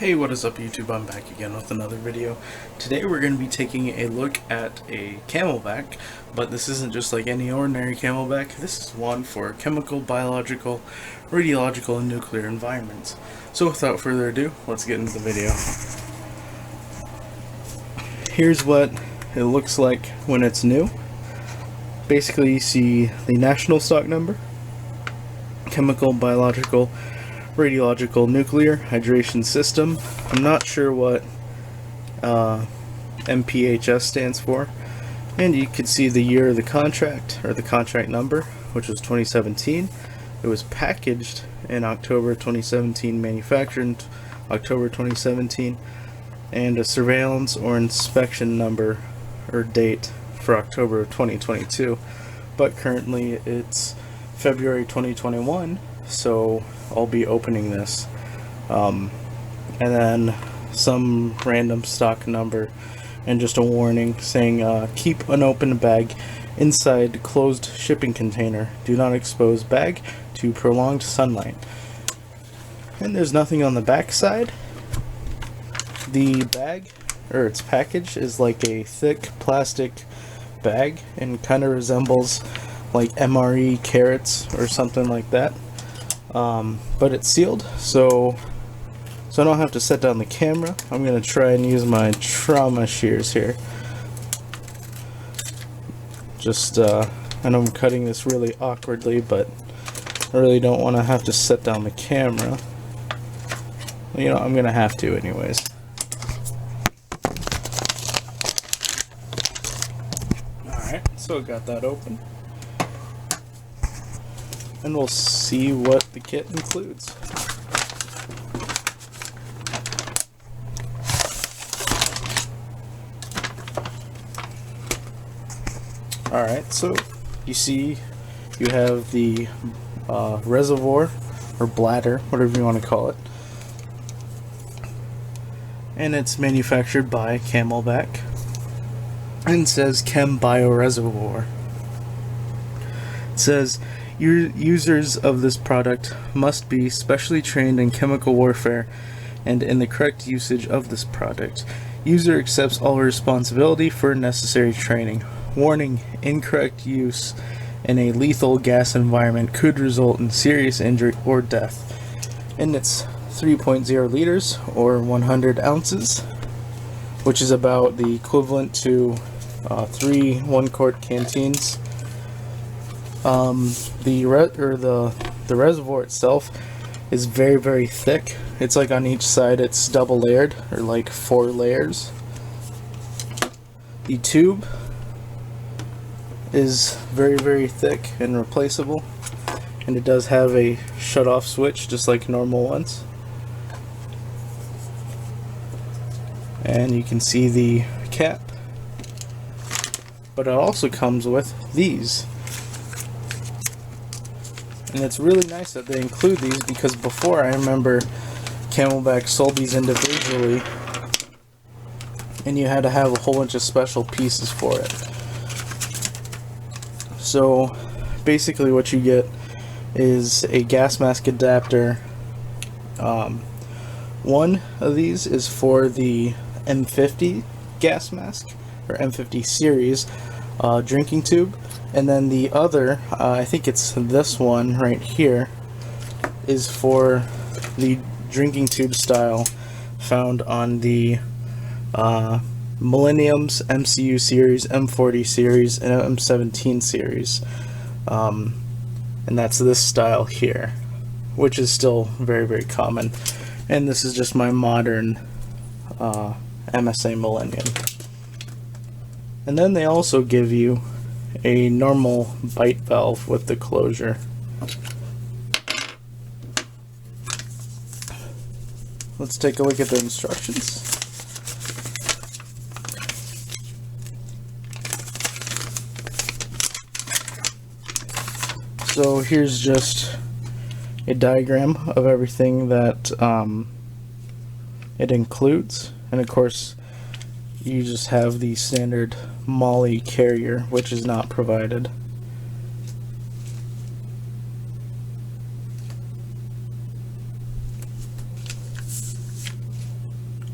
Hey, what is up YouTube? I'm back again with another video. Today we're going to be taking a look at a CamleBak, but this isn't just like any ordinary CamleBak. This is one for chemical, biological, radiological, and nuclear environments. So without further ado, let's get into the video. Here's what it looks like when it's new. Basically you see the national stock number, chemical, biological, radiological, nuclear, hydration system. I'm not sure what MPHS stands for, and you can see the year of the contract, or the contract number, which was 2017. It was packaged in October 2017, manufactured in October 2017, and a surveillance or inspection number or date for October of 2022, but currently it's February 2021, so I'll be opening this, and then some random stock number and just a warning saying keep unopened bag inside closed shipping container, do not expose bag to prolonged sunlight. And there's nothing on the back side. The bag, or its package, is like a thick plastic bag and kind of resembles like MRE carrots or something like that. But it's sealed, so I don't have to set down the camera. I'm gonna try and use my trauma shears here. Just I know I'm cutting this really awkwardly, but I really don't want to have to set down the camera. You know, I'm gonna have to anyways. Alright, so I got that open, and we'll see what the kit includes. Alright, so you see you have the reservoir, or bladder, whatever you want to call it, and it's manufactured by CamleBak, and it says Chem Reservoir. It says users of this product must be specially trained in chemical warfare and in the correct usage of this product. User accepts all responsibility for necessary training. Warning: incorrect use in a lethal gas environment could result in serious injury or death. And it's 3.0 liters or 100 ounces, which is about the equivalent to 3 1-quart canteens. The reservoir itself is very, very thick. It's like on each side it's double layered, or like 4 layers. The tube is very, very thick and replaceable, and it does have a shut off switch just like normal ones. And you can see the cap, but it also comes with these. And it's really nice that they include these, because before, I remember CamleBak sold these individually and you had to have a whole bunch of special pieces for it. So basically what you get is a gas mask adapter. One of these is for the M50 gas mask, or M50 series drinking tube. And then the other, I think it's this one right here, is for the drinking tube style found on the Millennium's MCU series, M40 series, and M17 series. And that's this style here, which is still very, very common. And this is just my modern MSA Millennium. And then they also give you a normal bite valve with the closure. Let's take a look at the instructions. So here's just a diagram of everything that it includes, and of course you just have the standard MOLLE carrier, which is not provided.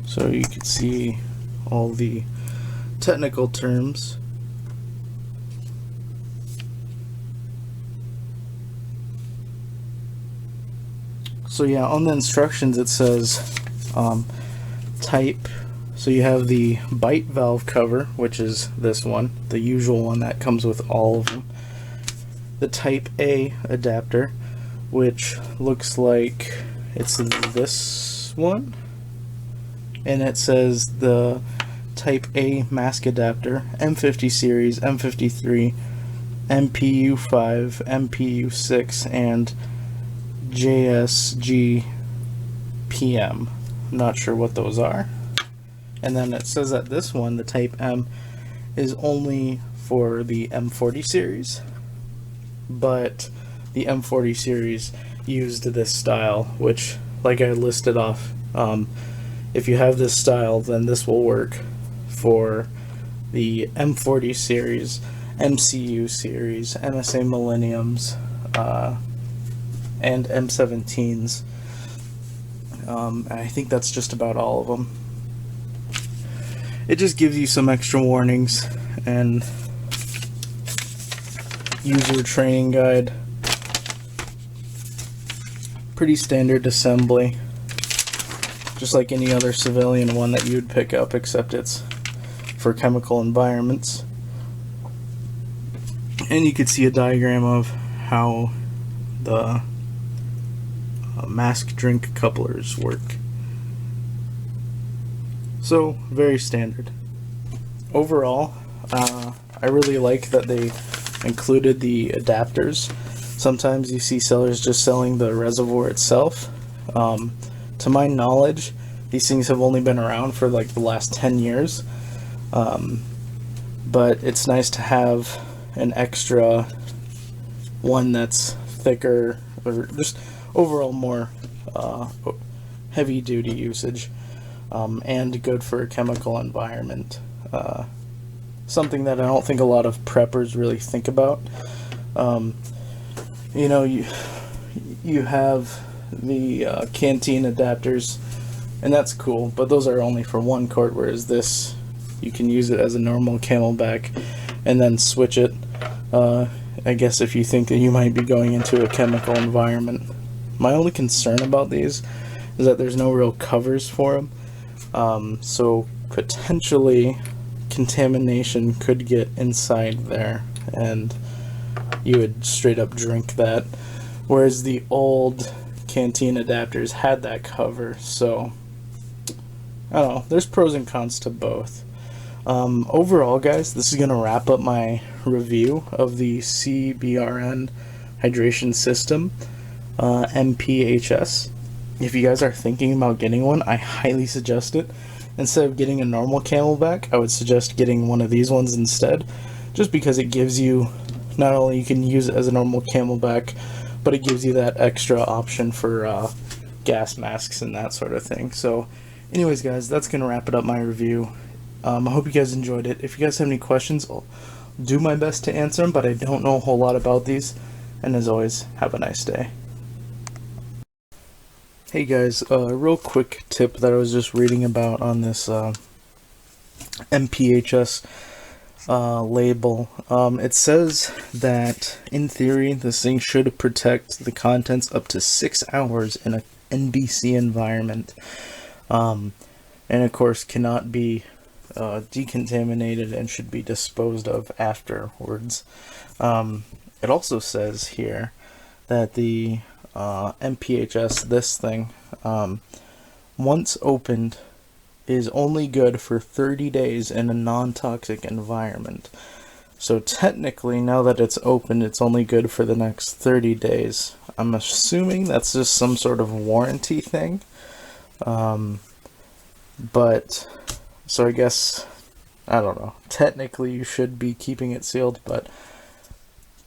so you can see all the technical terms. So yeah, on the instructions it says type. So you have the bite valve cover, which is this one, the usual one that comes with all of them. The type A adapter, which looks like it's this one, and it says the type A mask adapter, M50 series, M53, MPU5, MPU6, and JSG PM. I'm not sure what those are. And then it says that this one, the type M, is only for the M40 series, but the M40 series used this style, which, like I listed off, if you have this style, then this will work for the M40 series, MCU series, MSA Millenniums, and M17s. I think that's just about all of them. It just gives you some extra warnings and user training guide. Pretty standard assembly, just like any other civilian one that you would pick up, except it's for chemical environments. And you could see a diagram of how the mask drink couplers work. So, very standard. Overall, I really like that they included the adapters. Sometimes you see sellers just selling the reservoir itself. To my knowledge, these things have only been around for like the last 10 years. But it's nice to have an extra one that's thicker, or just overall more heavy duty usage. And good for a chemical environment. Something that I don't think a lot of preppers really think about. You know, you have the canteen adapters, and that's cool, but those are only for one quart, whereas this, you can use it as a normal CamleBak and then switch it, I guess, if you think that you might be going into a chemical environment. My only concern about these is that there's no real covers for them. So potentially contamination could get inside there and you would straight up drink that, whereas the old canteen adapters had that cover. So I don't know, there's pros and cons to both. Overall, guys, this is gonna wrap up my review of the CBRN hydration system, MPHS. If you guys are thinking about getting one, I highly suggest it. Instead of getting a normal CamleBak, I would suggest getting one of these ones instead, just because it gives you, not only you can use it as a normal CamleBak, but it gives you that extra option for gas masks and that sort of thing. So anyways, guys, that's going to wrap it up my review. I hope you guys enjoyed it. If you guys have any questions, I'll do my best to answer them, but I don't know a whole lot about these. And as always, have a nice day. Hey guys, a real quick tip that I was just reading about on this MPHS label. It says that in theory this thing should protect the contents up to 6 hours in an NBC environment, and of course cannot be decontaminated and should be disposed of afterwards. It also says here that the MPHS, this thing, once opened, is only good for 30 days in a non-toxic environment. So technically, now that it's opened, it's only good for the next 30 days. I'm assuming that's just some sort of warranty thing. But, so I guess, I don't know. Technically, you should be keeping it sealed, but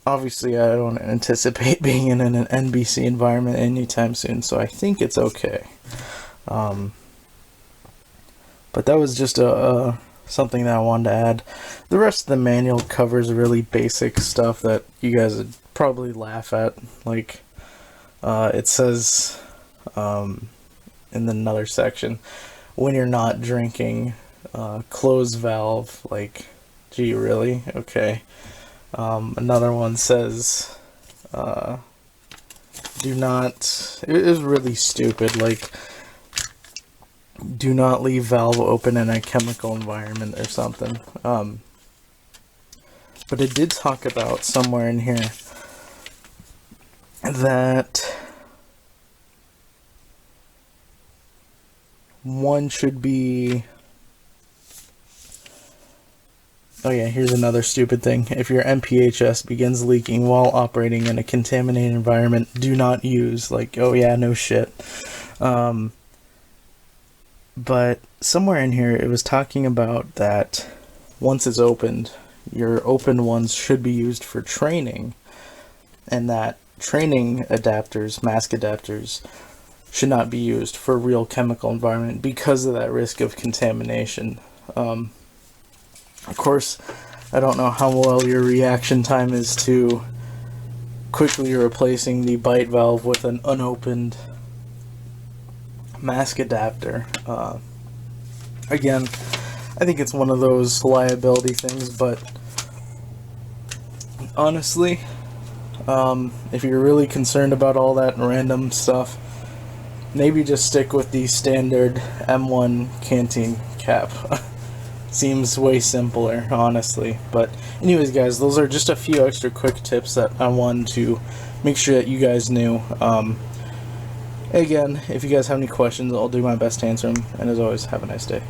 obviously I don't anticipate being in an NBC environment anytime soon, so I think it's okay. But that was just something that I wanted to add. The rest of the manual covers really basic stuff that you guys would probably laugh at. Like, it says in another section, when you're not drinking. Closed valve, like, gee, really? Okay. Another one says, do not, it is really stupid, like, do not leave valve open in a chemical environment or something. But it did talk about somewhere in here that one should be, oh yeah, here's another stupid thing. If your MPHS begins leaking while operating in a contaminated environment, do not use. Like, oh yeah, no shit. But somewhere in here it was talking about that once it's opened, your open ones should be used for training, and that training adapters, mask adapters, should not be used for real chemical environment because of that risk of contamination. Of course, I don't know how well your reaction time is to quickly replacing the bite valve with an unopened mask adapter. Again, I think it's one of those liability things, but honestly, if you're really concerned about all that random stuff, maybe just stick with the standard M1 canteen cap. Seems way simpler, honestly. But anyways, guys, those are just a few extra quick tips that I wanted to make sure that you guys knew. Again, if you guys have any questions, I'll do my best to answer them. And as always, have a nice day.